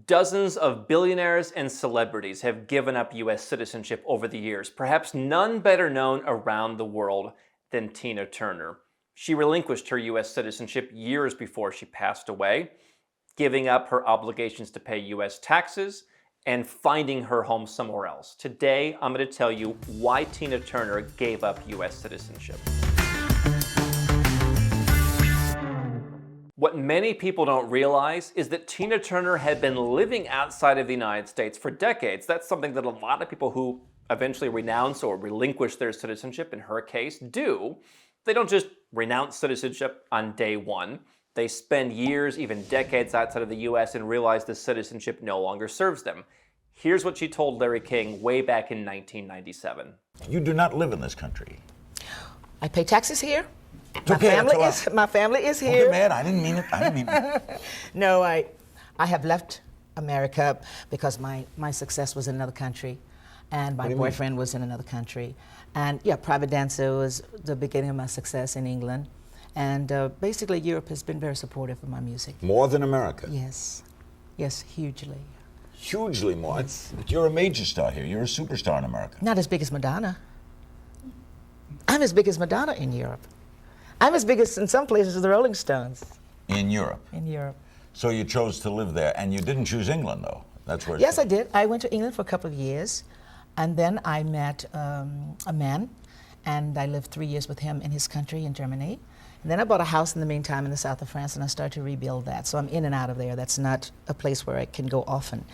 Dozens of billionaires and celebrities have given up U.S. citizenship over the years, perhaps none better known around the world than Tina Turner. She relinquished her U.S. citizenship years before she passed away, giving up her obligations to pay U.S. taxes and finding her home somewhere else. Today, I'm going to tell you why Tina Turner gave up U.S. citizenship. What many people don't realize is that Tina Turner had been living outside of the United States for decades. That's something that a lot of people who eventually renounce or relinquish their citizenship, in her case, do. They don't just renounce citizenship on day one. They spend years, even decades outside of the US and realize the citizenship no longer serves them. Here's what she told Larry King way back in 1997. You do not live in this country. I pay taxes here. It's okay, My family is Don't here. get mad. I didn't mean it. No, I have left America because my success was in another country, and my boyfriend was in another country. And yeah, private dancer was the beginning of my success in England. And basically Europe has been very supportive of my music. More than America. Yes, yes, hugely. Hugely more. But you're a major star here. You're a superstar in America. Not as big as Madonna. I'm as big as Madonna in Europe. I'm as big as, in some places, as the Rolling Stones. In Europe. In Europe. So you chose to live there, and you didn't choose England, though. That's where. Yes, I did. I went to England for a couple of years, and then I met a man, and I lived 3 years with him in his country in Germany. And then I bought a house in the meantime in the south of France, and I started to rebuild that. So I'm in and out of there. That's not a place where I can go often.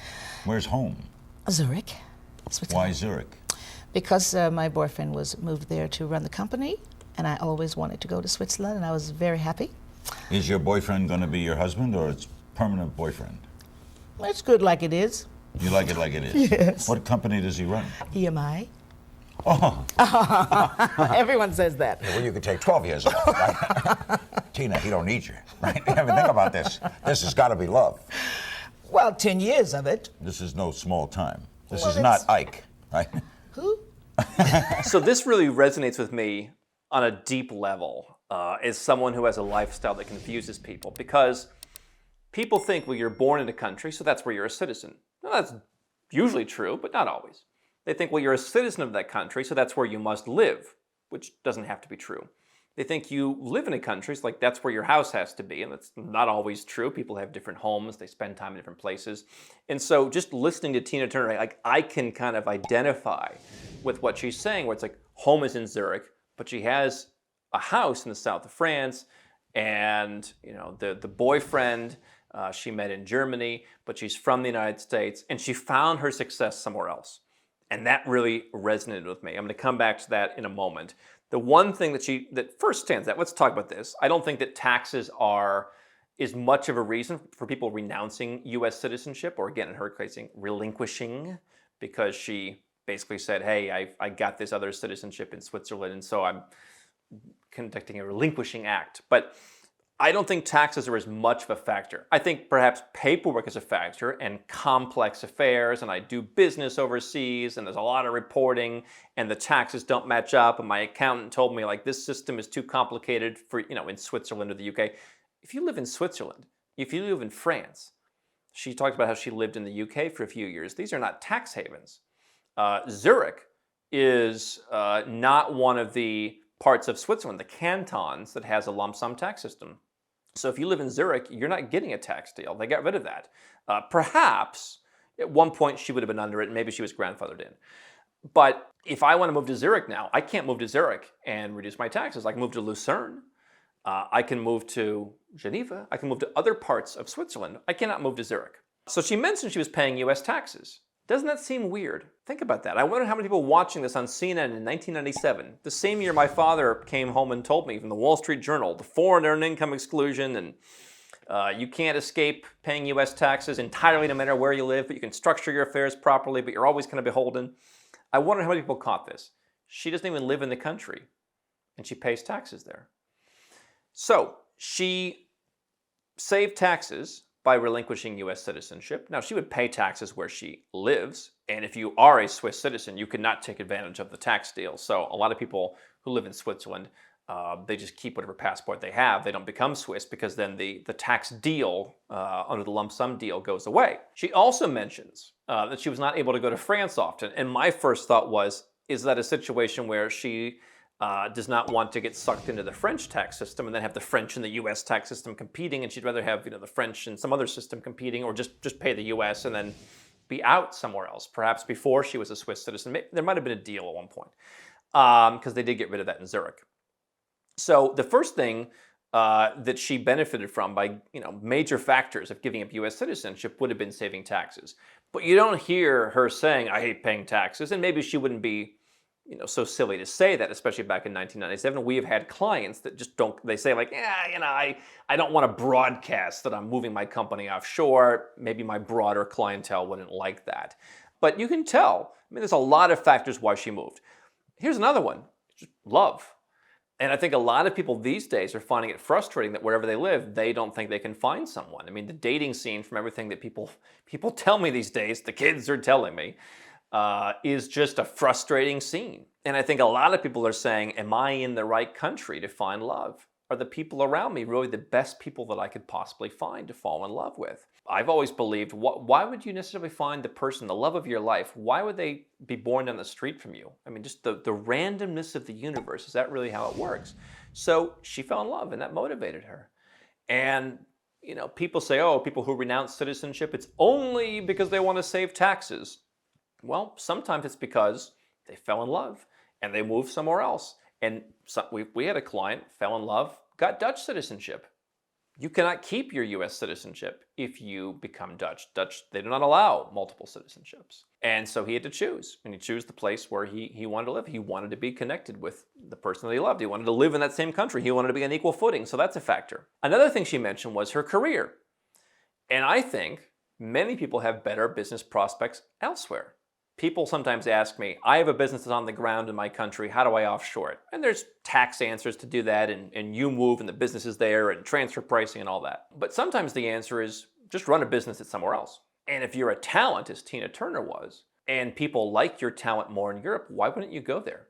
Where's home? Zurich, Switzerland. Why Zurich? Because my boyfriend was moved there to run the company, and I always wanted to go to Switzerland, and I was very happy. Is your boyfriend going to be your husband, or it's permanent boyfriend? It's good like it is. You like it like it is? Yes. What company does he run? EMI. Oh. Everyone says that. Well, you could take 12 years off, right? Tina, he don't need you, right? I mean, think about this. This has got to be love. Well, 10 years of it. This is no small time. This Well, is not Ike, right? Who? So this really resonates with me on a deep level as someone who has a lifestyle that confuses people, because people think, well, you're born in a country, so that's where you're a citizen. Well, that's usually true, but not always. They think, well, you're a citizen of that country, so that's where you must live, which doesn't have to be true. They think you live in a country, so like that's where your house has to be, and that's not always true. People have different homes, they spend time in different places. And so just listening to Tina Turner, like I can kind of identify with what she's saying, where it's like home is in Zurich, but she has a house in the south of France, and you know the boyfriend she met in Germany, but she's from the United States, and she found her success somewhere else. And that really resonated with me. I'm going to come back to that in a moment. The one thing that first stands out, let's talk about this. I don't think that taxes is much of a reason for people renouncing U.S. citizenship, or again, in her case, relinquishing, because she basically said, hey, I got this other citizenship in Switzerland, and so I'm conducting a relinquishing act. But I don't think taxes are as much of a factor. I think perhaps paperwork is a factor, and complex affairs, and I do business overseas, and there's a lot of reporting, and the taxes don't match up, and my accountant told me like this system is too complicated for, in Switzerland or the UK. If you live in Switzerland, if you live in France, she talked about how she lived in the UK for a few years. These are not tax havens. Zurich is not one of the parts of Switzerland, the cantons, that has a lump sum tax system. So if you live in Zurich, you're not getting a tax deal. They got rid of that. Perhaps at one point she would have been under it, and maybe she was grandfathered in. But if I want to move to Zurich now, I can't move to Zurich and reduce my taxes. I can move to Lucerne. I can move to Geneva. I can move to other parts of Switzerland. I cannot move to Zurich. So she mentioned she was paying U.S. taxes. Doesn't that seem weird? Think about that. I wonder how many people watching this on CNN in 1997, the same year my father came home and told me from the Wall Street Journal, the foreign earned income exclusion, and you can't escape paying U.S. taxes entirely no matter where you live, but you can structure your affairs properly, but you're always kind of beholden. I wonder how many people caught this. She doesn't even live in the country, and she pays taxes there. So she saved taxes by relinquishing U.S. citizenship. Now, she would pay taxes where she lives, and if you are a Swiss citizen, you could not take advantage of the tax deal. So a lot of people who live in Switzerland They just keep whatever passport they have. They don't become Swiss because then the tax deal under the lump sum deal goes away. She also mentions that she was not able to go to France often. And my first thought was, is that a situation where she does not want to get sucked into the French tax system and then have the French and the U.S. tax system competing, and she'd rather have the French and some other system competing, or just pay the U.S. and then be out somewhere else, perhaps before she was a Swiss citizen. There might have been a deal at one point because they did get rid of that in Zurich. So the first thing that she benefited from by major factors of giving up U.S. citizenship would have been saving taxes. But you don't hear her saying, "I hate paying taxes," and maybe she wouldn't be so silly to say that, especially back in 1997. We have had clients that just don't, they say like, I don't want to broadcast that I'm moving my company offshore. Maybe my broader clientele wouldn't like that. But you can tell, there's a lot of factors why she moved. Here's another one, just love. And I think a lot of people these days are finding it frustrating that wherever they live, they don't think they can find someone. The dating scene, from everything that people tell me these days, the kids are telling me, is just a frustrating scene. And I think a lot of people are saying, am I in the right country to find love? Are the people around me really the best people that I could possibly find to fall in love with? I've always believed, why would you necessarily find the person, the love of your life? Why would they be born down the street from you? Just the randomness of the universe, is that really how it works? So she fell in love, and that motivated her. And people say, oh, people who renounce citizenship, it's only because they want to save taxes. Well, sometimes it's because they fell in love and they moved somewhere else. And we had a client, fell in love, got Dutch citizenship. You cannot keep your U.S. citizenship if you become Dutch. They do not allow multiple citizenships. And so he had to choose. And he chose the place where he wanted to live. He wanted to be connected with the person that he loved. He wanted to live in that same country. He wanted to be on equal footing. So that's a factor. Another thing she mentioned was her career. And I think many people have better business prospects elsewhere. People sometimes ask me, I have a business that's on the ground in my country, how do I offshore it? And there's tax answers to do that, and you move and the business is there, and transfer pricing and all that. But sometimes the answer is just run a business that's somewhere else. And if you're a talent, as Tina Turner was, and people like your talent more in Europe, why wouldn't you go there?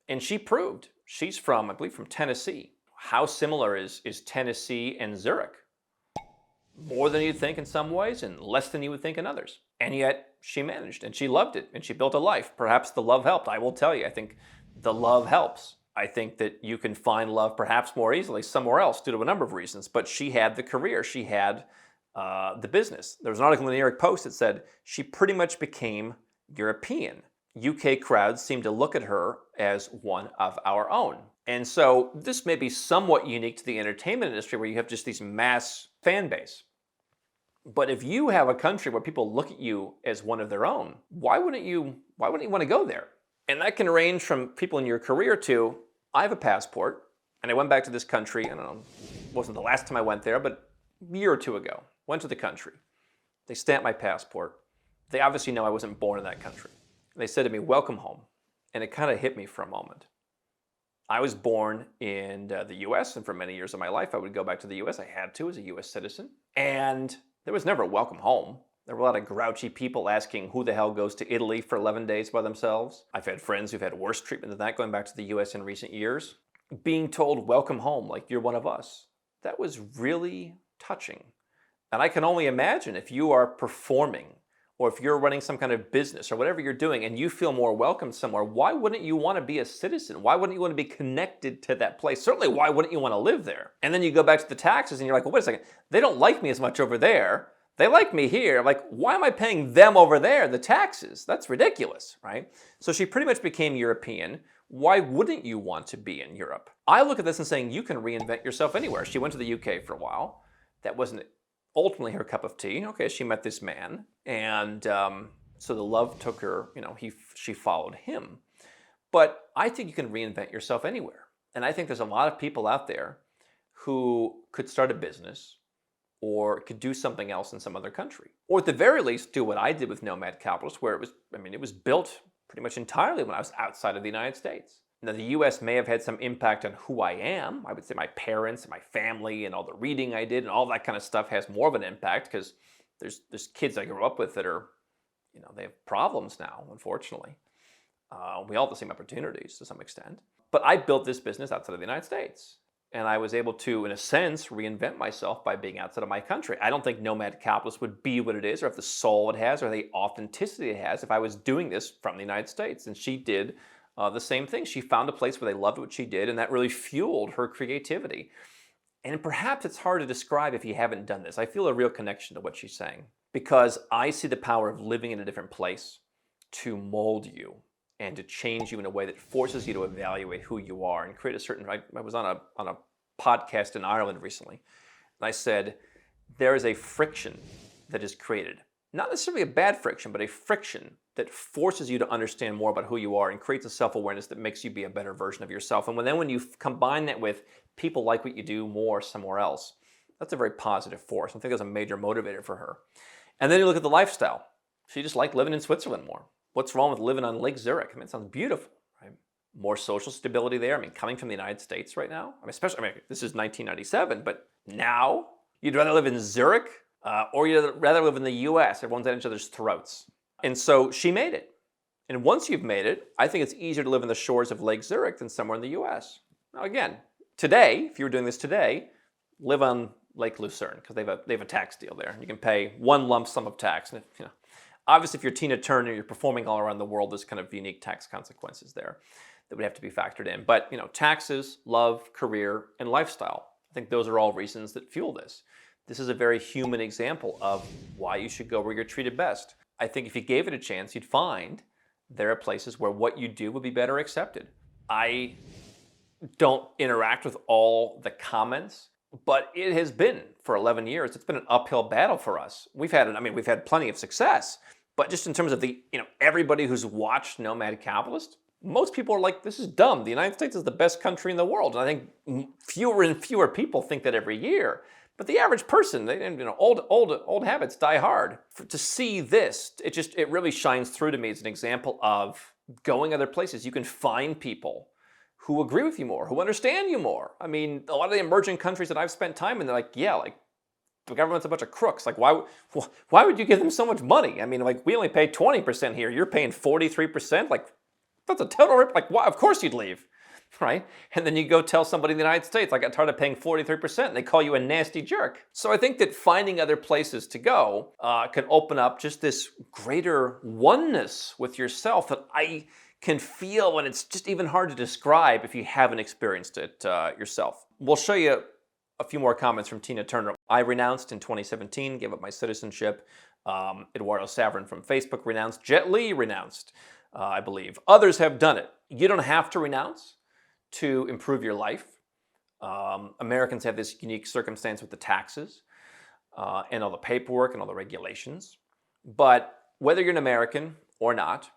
And she proved. She's from, I believe, from Tennessee. How similar is Tennessee and Zurich? More than you'd think in some ways, and less than you would think in others. And yet she managed, and she loved it, and she built a life. Perhaps the love helped. I will tell you, I think the love helps. I think that you can find love perhaps more easily somewhere else due to a number of reasons. But she had the career. She had the business. There was an article in the New York Post that said she pretty much became European. UK crowds seem to look at her as one of our own. And so this may be somewhat unique to the entertainment industry, where you have just these mass fan base. But if you have a country where people look at you as one of their own, why wouldn't you want to go there? And that can range from people in your career to, I have a passport, and I went back to this country, I don't know, it wasn't the last time I went there, but a year or two ago, went to the country. They stamped my passport. They obviously know I wasn't born in that country. They said to me, welcome home. And it kind of hit me for a moment. I was born in the U.S., and for many years of my life, I would go back to the U.S. I had to as a U.S. citizen. And there was never a welcome home. There were a lot of grouchy people asking who the hell goes to Italy for 11 days by themselves. I've had friends who've had worse treatment than that going back to the U.S. in recent years. Being told, welcome home, like you're one of us. That was really touching. And I can only imagine if you are performing, or if you're running some kind of business or whatever you're doing, and you feel more welcome somewhere, why wouldn't you want to be a citizen? Why wouldn't you want to be connected to that place? Certainly, why wouldn't you want to live there? And then you go back to the taxes and you're like, well, wait a second, they don't like me as much over there. They like me here. Like, why am I paying them over there the taxes? That's ridiculous, right? So she pretty much became European. Why wouldn't you want to be in Europe? I look at this and saying, you can reinvent yourself anywhere. She went to the UK for a while. That wasn't ultimately her cup of tea. Okay, she met this man, and so the love took her, she followed him. But I think you can reinvent yourself anywhere. And I think there's a lot of people out there who could start a business or could do something else in some other country. Or at the very least, do what I did with Nomad Capitalist, where it was built pretty much entirely when I was outside of the United States. Now, the U.S. may have had some impact on who I am. I would say my parents and my family and all the reading I did and all that kind of stuff has more of an impact, because there's kids I grew up with that are, they have problems now, unfortunately. We all have the same opportunities to some extent. But I built this business outside of the United States. And I was able to, in a sense, reinvent myself by being outside of my country. I don't think Nomad Capitalist would be what it is, or have the soul it has, or the authenticity it has if I was doing this from the United States. And she did the same thing. She found a place where they loved what she did, and that really fueled her creativity. And perhaps it's hard to describe if you haven't done this. I feel a real connection to what she's saying, because I see the power of living in a different place to mold you and to change you in a way that forces you to evaluate who you are and create a certain. I was on a podcast in Ireland recently, and I said, there is a friction that is created. Not necessarily a bad friction, but a friction that forces you to understand more about who you are and creates a self-awareness that makes you be a better version of yourself. And when you combine that with people like what you do more somewhere else, that's a very positive force. I think that's a major motivator for her. And then you look at the lifestyle. She just liked living in Switzerland more. What's wrong with living on Lake Zurich? I mean, it sounds beautiful, right? More social stability there. I mean, coming from the United States right now, this is 1997, but now you'd rather live in Zurich or you'd rather live in the US. Everyone's at each other's throats. And so she made it. And once you've made it, I think it's easier to live on the shores of Lake Zurich than somewhere in the US. Now again, today, if you were doing this today, live on Lake Lucerne, because they have a tax deal there. You can pay one lump sum of tax. And obviously, if you're Tina Turner, you're performing all around the world, there's kind of unique tax consequences there that would have to be factored in. But taxes, love, career, and lifestyle. I think those are all reasons that fuel this. This is a very human example of why you should go where you're treated best. I think if you gave it a chance, you'd find there are places where what you do would be better accepted. I don't interact with all the comments, but it has been, for 11 years, it's been an uphill battle for us. We've had plenty of success, but just in terms of everybody who's watched Nomad Capitalist, most people are like, this is dumb. The United States is the best country in the world. And I think fewer and fewer people think that every year. But the average person, old habits die hard. To see this, it really shines through to me as an example of going other places. You can find people who agree with you more, who understand you more. I mean, a lot of the emerging countries that I've spent time in, they're like, yeah, like the government's a bunch of crooks. Like, why would you give them so much money? I mean, like, we only pay 20% here. You're paying 43%. Like, that's a total rip. Like, why? Of course you'd leave, right? And then you go tell somebody in the United States, like, I got tired of paying 43%, and they call you a nasty jerk. So I think that finding other places to go can open up just this greater oneness with yourself that I can feel, and it's just even hard to describe if you haven't experienced it yourself. We'll show you a few more comments from Tina Turner. I renounced in 2017, gave up my citizenship. Eduardo Saverin from Facebook renounced. Jet Li renounced, I believe. Others have done it. You don't have to renounce to improve your life. Americans have this unique circumstance with the taxes and all the paperwork and all the regulations. But whether you're an American or not,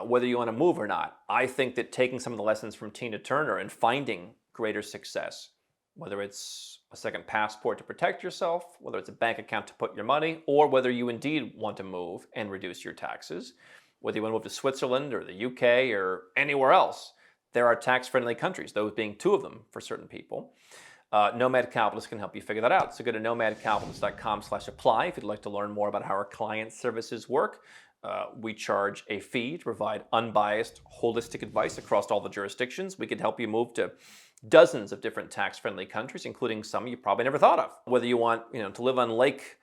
whether you want to move or not, I think that taking some of the lessons from Tina Turner and finding greater success, whether it's a second passport to protect yourself, whether it's a bank account to put your money, or whether you indeed want to move and reduce your taxes, whether you want to move to Switzerland or the UK or anywhere else, there are tax-friendly countries, those being two of them for certain people. Nomad Capitalist can help you figure that out. So go to nomadcapitalist.com/apply if you'd like to learn more about how our client services work. We charge a fee to provide unbiased, holistic advice across all the jurisdictions. We could help you move to dozens of different tax-friendly countries, including some you probably never thought of. Whether you want to live on Lake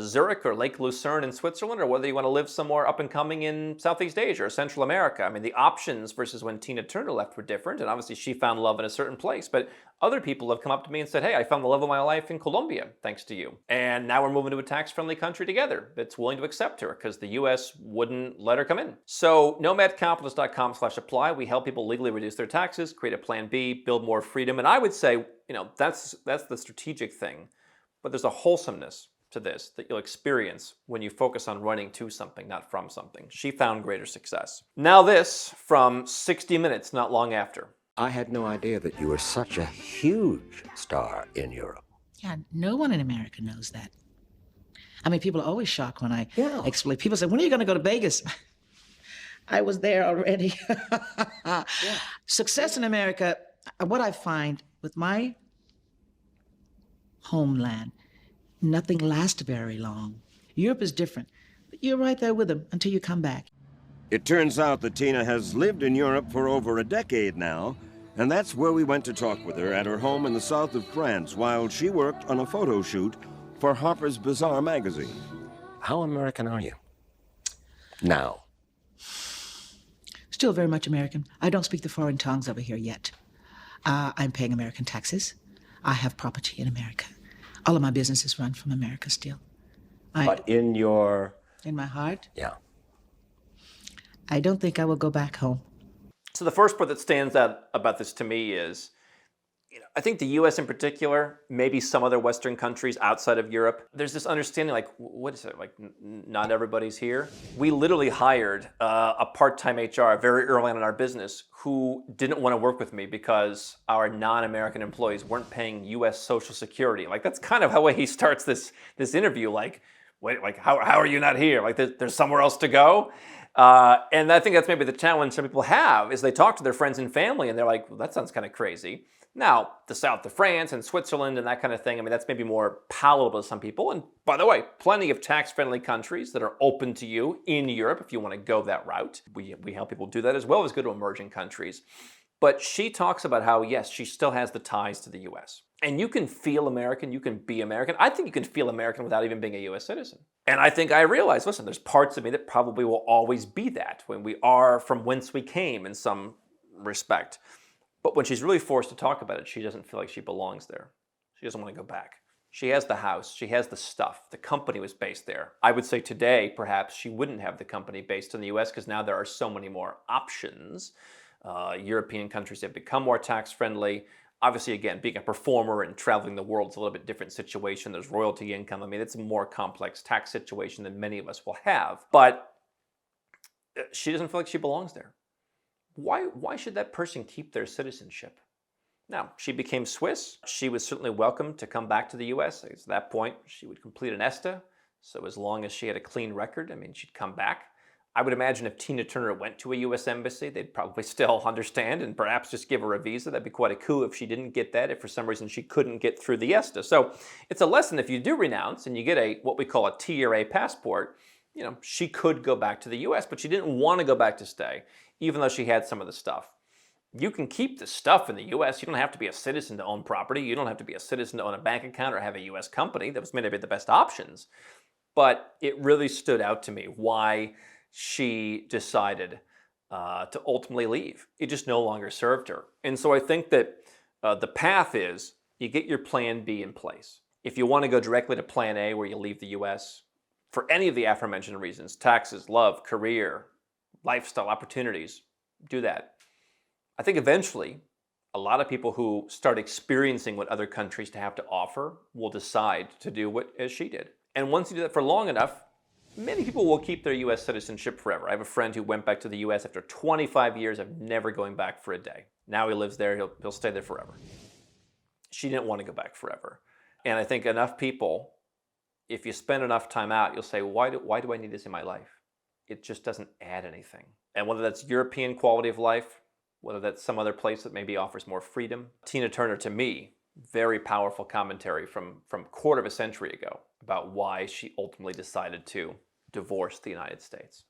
Zurich or Lake Lucerne in Switzerland, or whether you want to live somewhere up and coming in Southeast Asia or Central America. I mean, the options versus when Tina Turner left were different, and obviously she found love in a certain place. But other people have come up to me and said, hey, I found the love of my life in Colombia, thanks to you. And now we're moving to a tax-friendly country together that's willing to accept her because the US wouldn't let her come in. So nomadcapitalist.com/apply. We help people legally reduce their taxes, create a plan B, build more freedom. And I would say, that's the strategic thing. But there's a wholesomeness to this that you'll experience when you focus on running to something, not from something. She found greater success. Now this from 60 Minutes, not long after. I had no idea that you were such a huge star in Europe. Yeah, no one in America knows that. I mean, people are always shocked when I explain. People say, when are you going to go to Vegas? I was there already. Success in America, what I find with my homeland, nothing lasts very long. Europe is different. But you're right there with them until you come back. It turns out that Tina has lived in Europe for over a decade now, And that's where we went to talk with her at her home in the south of France while she worked on a photo shoot for Harper's Bazaar magazine. How American are you now? Still very much American. I don't speak the foreign tongues over here yet. I'm paying American taxes. I have property in America. All of my businesses run from America still. But in your... In my heart, Yeah. I don't think I will go back home. So the first part that stands out about this to me is, I think the U.S. in particular, maybe some other Western countries outside of Europe, there's this understanding like, what is it, like not everybody's here? We literally hired a part-time HR very early on in our business who didn't want to work with me because our non-American employees weren't paying U.S. Social Security. Like that's kind of how he starts this interview, like, wait, like how are you not here? Like there's somewhere else to go? And I think that's maybe the challenge some people have is they talk to their friends and family and they're like, well, that sounds kind of crazy. Now, the south of France and Switzerland and that kind of thing, I mean, that's maybe more palatable to some people. And by the way, plenty of tax-friendly countries that are open to you in Europe if you want to go that route. We help people do that as well as go to emerging countries. But she talks about how, yes, she still has the ties to the U.S. And you can feel American, you can be American. I think you can feel American without even being a U.S. citizen. And I think I realize, listen, there's parts of me that probably will always be that when we are from whence we came in some respect. But when she's really forced to talk about it, she doesn't feel like she belongs there. She doesn't want to go back. She has the house, she has the stuff. The company was based there. I would say today, perhaps she wouldn't have the company based in the U.S. because now there are so many more options. European countries have become more tax-friendly. Obviously, again, being a performer and traveling the world is a little bit different situation. There's royalty income. I mean, it's a more complex tax situation than many of us will have. But she doesn't feel like she belongs there. Why should that person keep their citizenship? Now, she became Swiss. She was certainly welcome to come back to the U.S. At that point, she would complete an ESTA. So as long as she had a clean record, I mean, she'd come back. I would imagine if Tina Turner went to a U.S. embassy, they'd probably still understand and perhaps just give her a visa. That'd be quite a coup if she didn't get that, if for some reason she couldn't get through the ESTA. So it's a lesson if you do renounce and you get what we call a TRA passport, she could go back to the U.S., but she didn't want to go back to stay, even though she had some of the stuff. You can keep the stuff in the U.S. You don't have to be a citizen to own property. You don't have to be a citizen to own a bank account or have a U.S. company. That was maybe the best options. But it really stood out to me why she decided to ultimately leave. It just no longer served her. And so I think that the path is you get your plan B in place. If you want to go directly to plan A where you leave the U.S., for any of the aforementioned reasons, taxes, love, career, lifestyle opportunities, do that. I think eventually a lot of people who start experiencing what other countries have to offer will decide to do as she did. And once you do that for long enough, many people will keep their U.S. citizenship forever. I have a friend who went back to the U.S. after 25 years of never going back for a day. Now he lives there, he'll stay there forever. She didn't want to go back forever. And I think enough people, if you spend enough time out, you'll say, why do I need this in my life? It just doesn't add anything. And whether that's European quality of life, whether that's some other place that maybe offers more freedom. Tina Turner, to me, very powerful commentary from a quarter of a century ago about why she ultimately decided to divorce the United States.